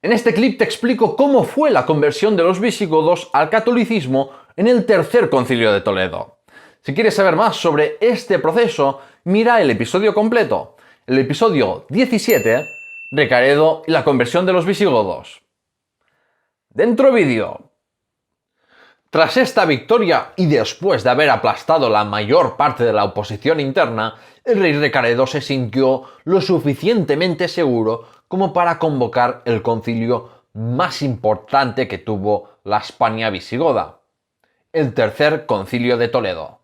En este clip te explico cómo fue la conversión de los visigodos al catolicismo en el Tercer Concilio de Toledo. Si quieres saber más sobre este proceso, mira el episodio completo, el episodio 17, Recaredo y la conversión de los visigodos. Dentro vídeo. Tras esta victoria y después de haber aplastado la mayor parte de la oposición interna, el rey Recaredo se sintió lo suficientemente seguro como para convocar el concilio más importante que tuvo la Hispania visigoda, el Tercer Concilio de Toledo.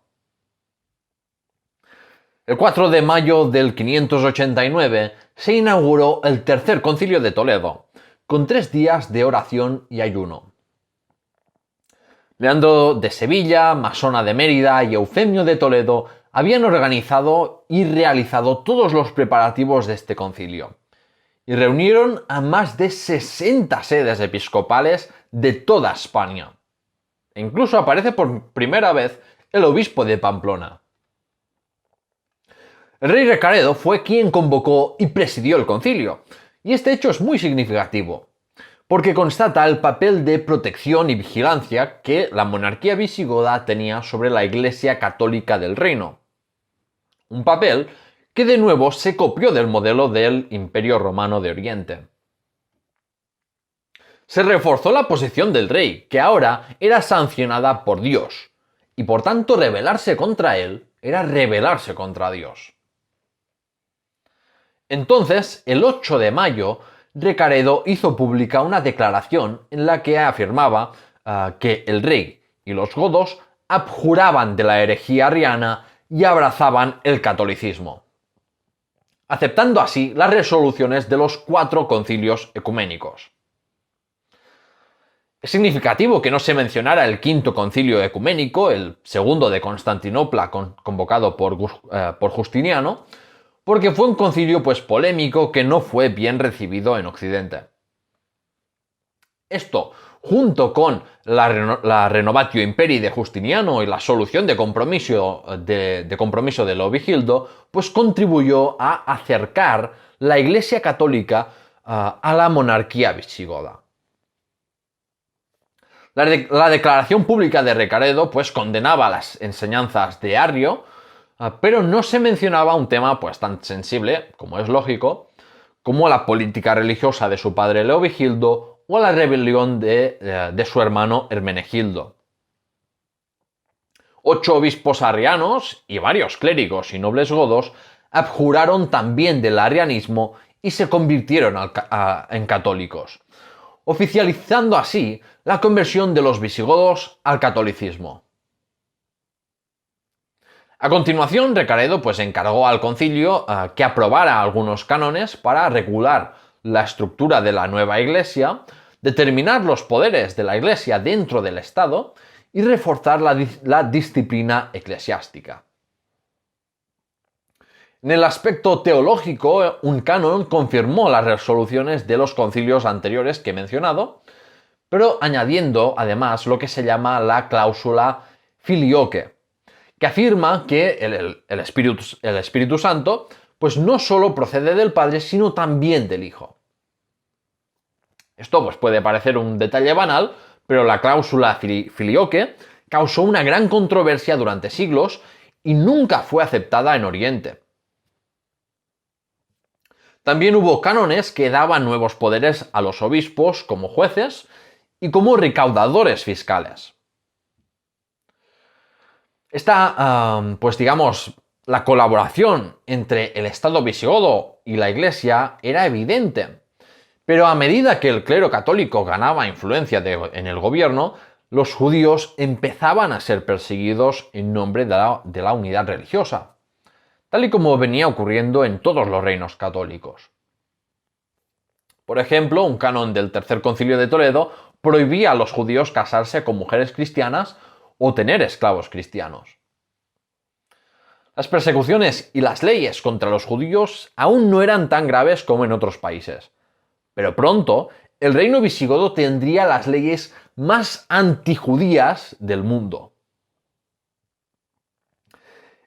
El 4 de mayo del 589 se inauguró el Tercer Concilio de Toledo, con 3 días de oración y ayuno. Leandro de Sevilla, Masona de Mérida y Eufemio de Toledo habían organizado y realizado todos los preparativos de este concilio, y reunieron a más de 60 sedes episcopales de toda España. E incluso aparece por primera vez el obispo de Pamplona. El rey Recaredo fue quien convocó y presidió el concilio, y este hecho es muy significativo, porque constata el papel de protección y vigilancia que la monarquía visigoda tenía sobre la Iglesia católica del reino. Un papel que de nuevo se copió del modelo del Imperio Romano de Oriente. Se reforzó la posición del rey, que ahora era sancionada por Dios, y por tanto rebelarse contra él era rebelarse contra Dios. Entonces, el 8 de mayo, Recaredo hizo pública una declaración en la que afirmaba que el rey y los godos abjuraban de la herejía arriana y abrazaban el catolicismo, aceptando así las resoluciones de los 4 concilios ecuménicos. Es significativo que no se mencionara el quinto concilio ecuménico, el segundo de Constantinopla, convocado por Justiniano, porque fue un concilio polémico que no fue bien recibido en Occidente. Esto, junto con la Renovatio Imperii de Justiniano y la solución de compromiso de Leovigildo, contribuyó a acercar la Iglesia católica a la monarquía visigoda. La declaración pública de Recaredo condenaba las enseñanzas de Arrio, pero no se mencionaba un tema tan sensible, como es lógico, como la política religiosa de su padre Leovigildo o la rebelión de su hermano Hermenegildo. 8 obispos arrianos y varios clérigos y nobles godos abjuraron también del arrianismo y se convirtieron en católicos, oficializando así la conversión de los visigodos al catolicismo. A continuación, Recaredo encargó al concilio que aprobara algunos cánones para regular la estructura de la nueva iglesia, determinar los poderes de la iglesia dentro del Estado y reforzar la disciplina eclesiástica. En el aspecto teológico, un canon confirmó las resoluciones de los concilios anteriores que he mencionado, pero añadiendo además lo que se llama la cláusula filioque, que afirma que el Espíritu Santo no solo procede del Padre, sino también del Hijo. Esto puede parecer un detalle banal, pero la cláusula filioque causó una gran controversia durante siglos y nunca fue aceptada en Oriente. También hubo cánones que daban nuevos poderes a los obispos como jueces y como recaudadores fiscales. La colaboración entre el Estado visigodo y la Iglesia era evidente, pero a medida que el clero católico ganaba influencia en el gobierno, los judíos empezaban a ser perseguidos en nombre de la unidad religiosa, tal y como venía ocurriendo en todos los reinos católicos. Por ejemplo, un canon del Tercer Concilio de Toledo prohibía a los judíos casarse con mujeres cristianas o tener esclavos cristianos. Las persecuciones y las leyes contra los judíos aún no eran tan graves como en otros países, pero pronto el reino visigodo tendría las leyes más antijudías del mundo.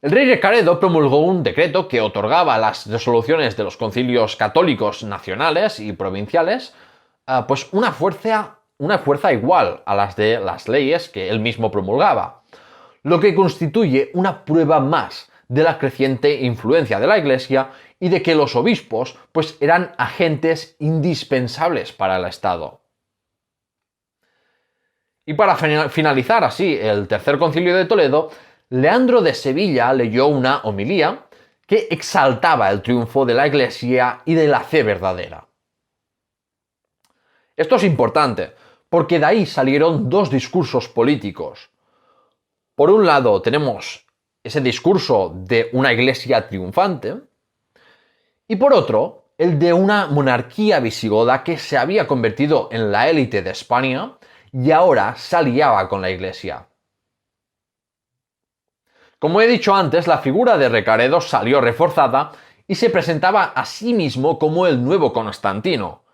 El rey Recaredo promulgó un decreto que otorgaba las resoluciones de los concilios católicos nacionales y provinciales pues una fuerza igual a las de las leyes que él mismo promulgaba, lo que constituye una prueba más de la creciente influencia de la Iglesia y de que los obispos pues eran agentes indispensables para el Estado. Y para finalizar así el Tercer Concilio de Toledo, Leandro de Sevilla leyó una homilía que exaltaba el triunfo de la Iglesia y de la fe verdadera. Esto es importante, porque de ahí salieron dos discursos políticos. Por un lado tenemos ese discurso de una Iglesia triunfante, y por otro, el de una monarquía visigoda que se había convertido en la élite de España y ahora se aliaba con la Iglesia. Como he dicho antes, la figura de Recaredo salió reforzada y se presentaba a sí mismo como el nuevo Constantino,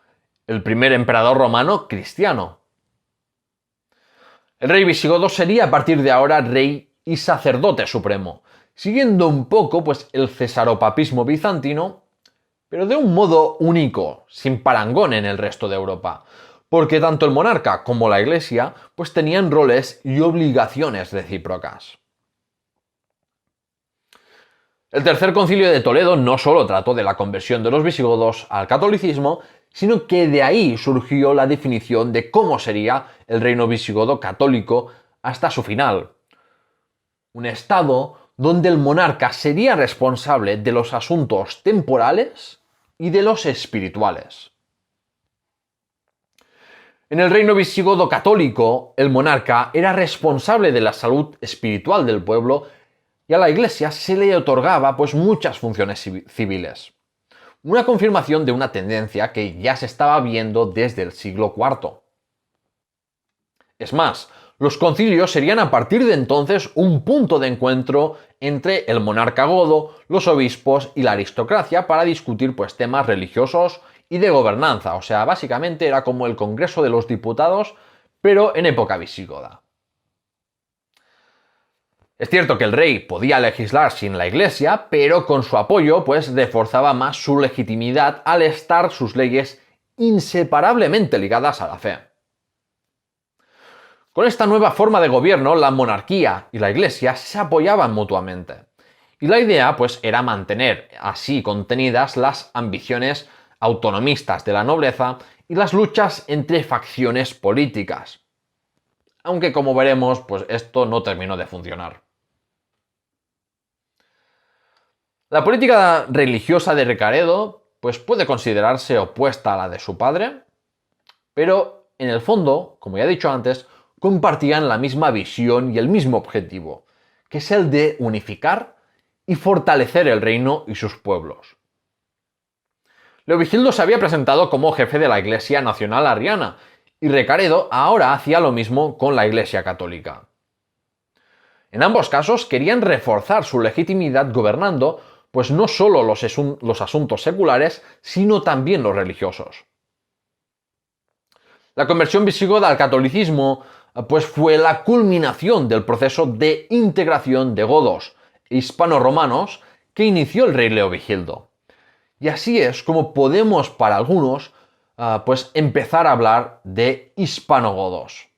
el primer emperador romano cristiano. El rey visigodo sería a partir de ahora rey y sacerdote supremo, siguiendo un poco pues, el cesaropapismo bizantino, pero de un modo único, sin parangón en el resto de Europa, porque tanto el monarca como la Iglesia pues, tenían roles y obligaciones recíprocas. El Tercer Concilio de Toledo no solo trató de la conversión de los visigodos al catolicismo, sino que de ahí surgió la definición de cómo sería el reino visigodo católico hasta su final. Un estado donde el monarca sería responsable de los asuntos temporales y de los espirituales. En el reino visigodo católico, el monarca era responsable de la salud espiritual del pueblo y a la Iglesia se le otorgaba pues muchas funciones civiles. Una confirmación de una tendencia que ya se estaba viendo desde el siglo IV. Es más, los concilios serían a partir de entonces un punto de encuentro entre el monarca godo, los obispos y la aristocracia para discutir pues temas religiosos y de gobernanza. O sea, básicamente era como el Congreso de los Diputados, pero en época visigoda. Es cierto que el rey podía legislar sin la Iglesia, pero con su apoyo pues reforzaba más su legitimidad al estar sus leyes inseparablemente ligadas a la fe. Con esta nueva forma de gobierno, la monarquía y la Iglesia se apoyaban mutuamente. Y la idea pues era mantener así contenidas las ambiciones autonomistas de la nobleza y las luchas entre facciones políticas. Aunque como veremos, pues esto no terminó de funcionar. La política religiosa de Recaredo pues puede considerarse opuesta a la de su padre, pero en el fondo, como ya he dicho antes, compartían la misma visión y el mismo objetivo, que es el de unificar y fortalecer el reino y sus pueblos. Leovigildo se había presentado como jefe de la Iglesia Nacional Arriana, y Recaredo ahora hacía lo mismo con la Iglesia Católica. En ambos casos querían reforzar su legitimidad gobernando pues no solo los asuntos seculares, sino también los religiosos. La conversión visigoda al catolicismo pues fue la culminación del proceso de integración de godos e hispano-romanos que inició el rey Leovigildo. Y así es como podemos, para algunos, pues empezar a hablar de hispanogodos.